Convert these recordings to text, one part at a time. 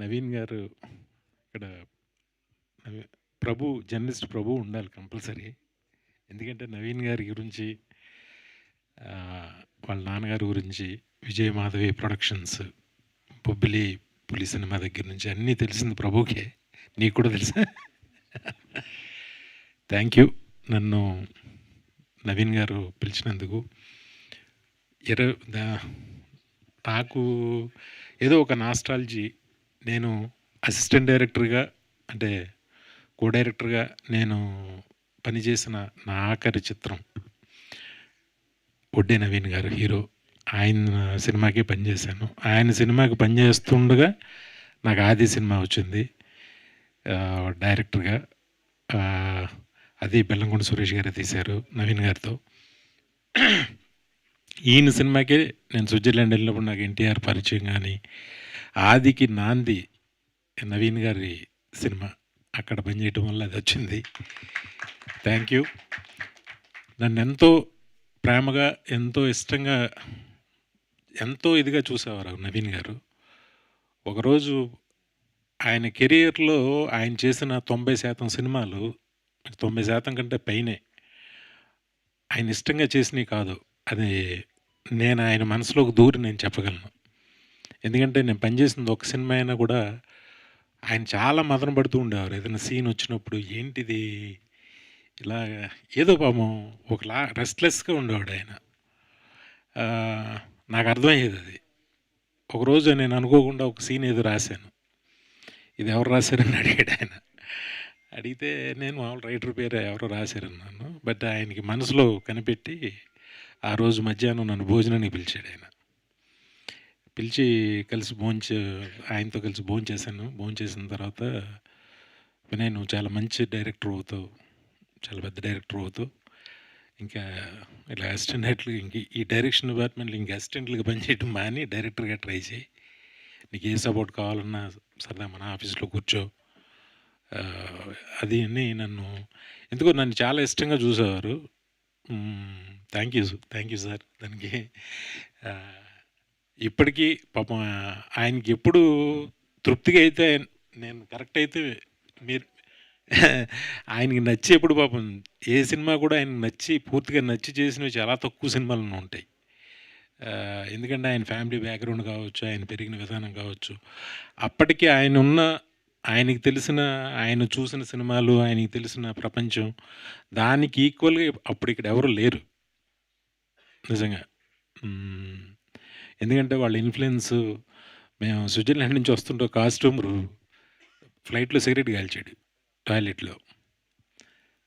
నవీన్ గారు ఇక్కడ ప్రభు జర్నలిస్ట్ ప్రభు ఉండాలి కంపల్సరీ. ఎందుకంటే నవీన్ గారి గురించి వాళ్ళ నాన్నగారి గురించి విజయ్ మాధవి ప్రొడక్షన్స్, బొబ్బిలి పులి సినిమా దగ్గర నుంచి అన్నీ తెలిసింది ప్రభుకే. నీకు కూడా తెలుసా? థ్యాంక్ యూ నన్ను నవీన్ గారు పిలిచినందుకు. నాకు ఏదో ఒక నాస్టాలజీ. నేను అసిస్టెంట్ డైరెక్టర్గా అంటే కో డైరెక్టర్గా నేను పనిచేసిన నా ఆఖరి చిత్రం ఒడ్డే నవీన్ గారు హీరో. ఆయన సినిమాకే పనిచేశాను. ఆయన సినిమాకి పనిచేస్తుండగా నాకు ఆది సినిమా వచ్చింది డైరెక్టర్గా. అది బెల్లంకొండ సురేష్ గారే తీశారు నవీన్ గారితో. ఈయన సినిమాకే నేను స్విట్జర్లాండ్ వెళ్ళినప్పుడు నాకు ఎన్టీఆర్ పరిచయం. కానీ ఆదికి నాంది నవీన్ గారి సినిమా, అక్కడ పనిచేయటం వల్ల అది వచ్చింది. Thank you. నన్ను ఎంతో ప్రేమగా, ఎంతో ఇష్టంగా, ఎంతో ఇదిగా చూసేవారు నవీన్ గారు. ఒకరోజు ఆయన కెరియర్లో ఆయన చేసిన 90% సినిమాలు, 90% కంటే పైనే ఆయన ఇష్టంగా చేసినవి కాదు. అది నేను ఆయన మనసులోకి దూరి నేను చెప్పగలను. ఎందుకంటే నేను పనిచేసింది ఒక సినిమా అయినా కూడా ఆయన చాలా మదన పడుతూ ఉండేవారు. ఏదైనా సీన్ వచ్చినప్పుడు ఏంటిది ఇలా ఏదో పాపం ఒకలా రెస్ట్లెస్గా ఉండేవాడు ఆయన. నాకు అర్థమయ్యేది అది. ఒకరోజు నేను అనుకోకుండా ఒక సీన్ ఏదో రాశాను. ఇది ఎవరు రాశారని అడిగాడు ఆయన. అడిగితే నేను మామూలు రైటర్ పేరు ఎవరో రాశారన్నాను. బట్ ఆయనకి మనసులో కనిపెట్టి ఆ రోజు మధ్యాహ్నం నన్ను భోజనానికి పిలిచాడు ఆయన. పిలిచి కలిసి ఆయనతో కలిసి భోంచేశాను. భోంచేసిన తర్వాత వినయ్, నువ్వు చాలా మంచి డైరెక్టర్ అవుతావు, చాలా పెద్ద డైరెక్టర్ అవుతావు, ఇంకా ఇలా అసిస్టెంట్ డైరెక్టర్గా ఇంక ఈ డైరెక్షన్ డిపార్ట్మెంట్లో ఇంకా అసిస్టెంట్లుగా పనిచేయడం మాని డైరెక్టర్గా ట్రై చేయి. నీకు ఏ సపోర్ట్ కావాలన్నా సరదా మన ఆఫీస్లో కూర్చో అది అని నన్ను ఎందుకో నన్ను చాలా ఇష్టంగా చూసేవారు. Thank you sir. దానికి ఇప్పటికీ పాపం ఆయనకి ఎప్పుడు తృప్తిగా అయితే నేను కరెక్ట్ అయితే మీరు ఆయనకి నచ్చి ఎప్పుడు పాపం ఏ సినిమా కూడా ఆయనకు నచ్చి పూర్తిగా నచ్చి చేసినవి చాలా తక్కువ సినిమాలు ఉంటాయి. ఎందుకంటే ఆయన ఫ్యామిలీ బ్యాక్గ్రౌండ్ కావచ్చు, ఆయన పెరిగిన విధానం కావచ్చు, అప్పటికి ఆయనకి తెలిసిన, ఆయన చూసిన సినిమాలు, ఆయనకి తెలిసిన ప్రపంచం, దానికి ఈక్వల్గా అప్పుడు ఇక్కడ ఎవరు లేరు నిజంగా. ఎందుకంటే వాళ్ళ ఇన్ఫ్లుయెన్స్. మేము స్విట్జర్లాండ్ నుంచి వస్తుంటే కాస్ట్యూమరు ఫ్లైట్లో సిగరెట్ కాల్చాడు టాయిలెట్లో.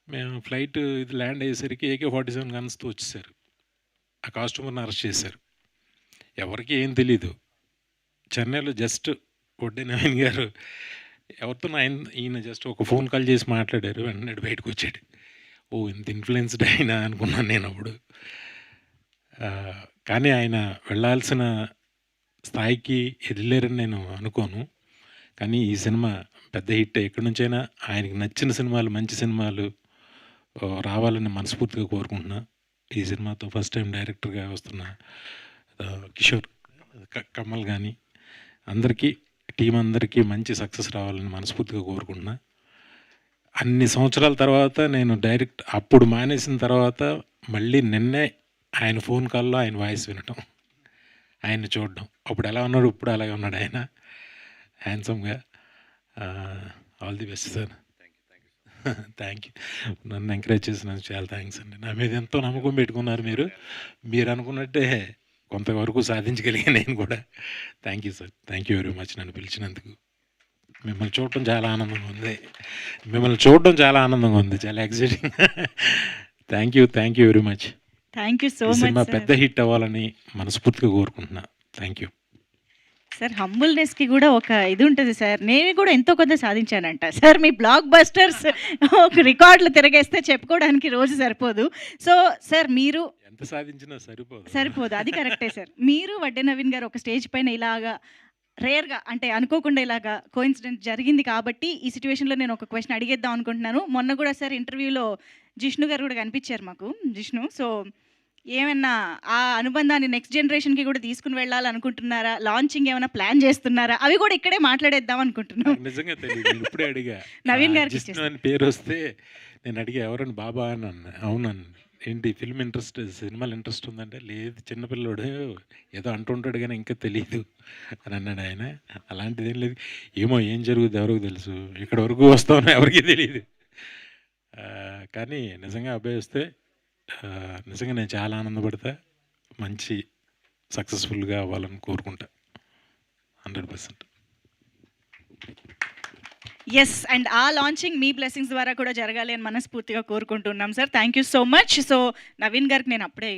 మేము ఫ్లైట్ ఇది ల్యాండ్ అయ్యేసరికి AK-47 గన్స్తో వచ్చేసారు. ఆ కాస్ట్యూమర్ని అరెస్ట్ చేశారు. ఎవరికి ఏం తెలీదు. చెన్నైలో జస్ట్ ఒడ్డే నవీన్ గారు ఎవరితో ఈయన జస్ట్ ఒక ఫోన్ కాల్ చేసి మాట్లాడారు. వెంటనే బయటకు వచ్చాడు. ఓ, ఇంత ఇన్ఫ్లుయెన్స్డ్ అయినా అనుకున్నాను నేను అప్పుడు. కానీ ఆయన వెళ్ళాల్సిన స్థాయికి వెళ్ళారని నేను అనుకోను. కానీ ఈ సినిమా పెద్ద హిట్. ఎక్కడి నుంచైనా ఆయనకి నచ్చిన సినిమాలు, మంచి సినిమాలు రావాలని మనస్ఫూర్తిగా కోరుకుంటున్నా. ఈ సినిమాతో ఫస్ట్ టైం డైరెక్టర్గా వస్తున్న కిషోర్ కమల్ కానీ అందరికీ, టీం అందరికీ మంచి సక్సెస్ రావాలని మనస్ఫూర్తిగా కోరుకుంటున్నా. అన్ని సంవత్సరాల తర్వాత నేను అప్పుడు మానేసిన తర్వాత మళ్ళీ నిన్నే ఆయన ఫోన్ కాల్లో ఆయన వాయిస్ వినటం, ఆయన్ని చూడడం. అప్పుడు ఎలా ఉన్నాడు, ఇప్పుడు అలాగే ఉన్నాడు ఆయన హ్యాండ్సమ్గా. All the best sir. Thank you. నన్ను ఎంకరేజ్ చేసినందుకు చాలా థ్యాంక్స్ అండి. నా మీద ఎంతో నమ్మకం పెట్టుకున్నారు మీరు అనుకున్నట్టే కొంతవరకు సాధించగలిగా నేను కూడా. Thank you sir. Thank you very much నన్ను పిలిచినందుకు. మిమ్మల్ని చూడటం చాలా ఆనందంగా ఉంది. చాలా exciting. Thank you very much. Thank you so much. Cinema పెద్ద హిట్ అవ్వాలని మనస్ఫూర్తిగా కోరుకుంటున్నా. Thank you sir. హంబుల్నెస్కి కూడా ఒక ఇది ఉంటుంది సార్. నేను కూడా ఎంతో కొంత సాధించానంట సార్. మీ బ్లాక్ బస్టర్స్ ఒక రికార్డులు తిరగేస్తే చెప్పుకోవడానికి రోజు సరిపోదు. సో సార్, మీరు ఎంత సాధించినా సరిపోదు. అది కరెక్టే సార్. మీరు వడ్డే నవీన్ గారు ఒక స్టేజ్ పైన ఇలాగా రేర్గా, అంటే అనుకోకుండా ఇలాగా కోఇన్సిడెంట్ జరిగింది కాబట్టి ఈ సిచ్యువేషన్లో నేను ఒక క్వశ్చన్ అడిగేద్దాం అనుకుంటున్నాను. మొన్న కూడా సార్ ఇంటర్వ్యూలో జిష్ణు గారు కూడా కనిపించారు మాకు. జిష్ణు, సో ఏమన్నా ఆ అనుబంధాన్ని నెక్స్ట్ జనరేషన్‌కి కూడా తీసుకొని వెళ్ళాలనుకుంటున్నారా? లాంచింగ్ ఏమైనా ప్లాన్ చేస్తున్నారా? అవి కూడా ఇక్కడే మాట్లాడేద్దాం అనుకుంటున్నాం. నాకు నిజంగా తెలీదు. నేను ఇప్పుడే అడిగా. నవీన్ గారికి జిష్ణు ఇచ్చేస్తా. అని పేరొస్తే నేను అడిగా ఎవరండి బాబా అని అన్నా. అవునన్నా. ఏంటి ఫిల్మ్ ఇంట్రెస్ట్ సినిమాలు ఇంట్రెస్ట్ ఉందంటే, లేదు చిన్న పిల్లోడు ఏదో అంటుంటాడు గానీ ఇంకా తెలీదు అని అన్నాడు ఆయన. అలాంటిదేం లేదు. ఏమో ఏం జరుగుద్దో ఎవరికి తెలుసు. ఇక్కడి వరకు వస్తామో ఎవరికీ తెలీదు. కానీ నిజంగా అబ్బాయి వస్తే నిజంగా నేను చాలా ఆనందపడతా. మంచి సక్సెస్‌ఫుల్‌గా అవ్వాలని కోరుకుంటా. 100%. యెస్. అండ్ ఆ లాంచింగ్ మీ బ్లెస్సింగ్స్ ద్వారా కూడా జరగాలి అని మనస్ఫూర్తిగా కోరుకుంటున్నాం sir. Thank you so much. So Naveen గారికి నేను అప్పుడే